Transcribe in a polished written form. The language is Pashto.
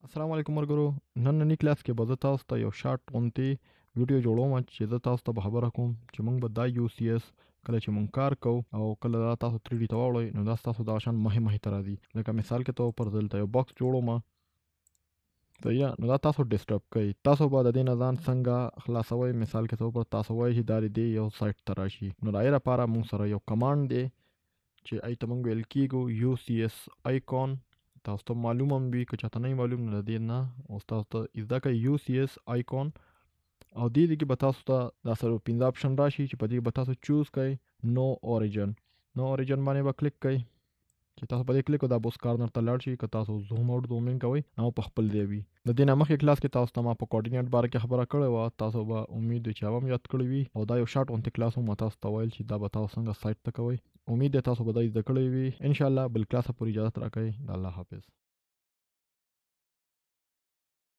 السلام علیکم مرګرو. نننی کلاس کې به زه تاسو ته یو شارټ غونتی ویډیو جوړوم چې زه تاسو ته به خبره کوم چې موږ به دا یو سی اس کله چې موږ کار کوو او کله دا تاسو 3D ته واوړئ نو دا تاسو دا شان مهمه ته راځي. لکه مثال کې تو پر دلته یو باکس جوړوم ته یا نو دا تاسو ډیسټرب کوي. تاسو به د دې نه ځان څنګه خلاصوي. مثال کې تو پر تاسو وایي چې دا دې یو سایت ته راشي نو دا یې لپاره موږ سره یو کمانډ دی چې ایته موږ ویل کیږو یو سی اس آیکون. تاسو ته معلوم هم وي که چاته نه معلوم نه دی نه او تاسو ته زده کوي یو سی اس آیکون او دې کې به تاسو ته دا سره 15 اپشن راشي چې په دې به تاسو چوز کړئ نو اوریجن باندې به کلیک کړئ چې تاسو په دې کلیک وکړئ دا بوس کارنر ته لاړ شي که تاسو زوم اوټ زوم ان کوئ نو په خپل دی وي. د دې نه مخکې کلاس کې تاسو ته ما په کوارډینیټ باره کې خبره کړې و. تاسو به امید چې هم یاد کړی وي او دا یو شارټ اونته کلاس هم تاسو ته ویل چې دا به تاسو څنګه سایت ته کوئ. امید ده تاسو به دا زده کړی وي ان شاء الله. بل کلاس پورې اجازه راکړئ. الله حافظ.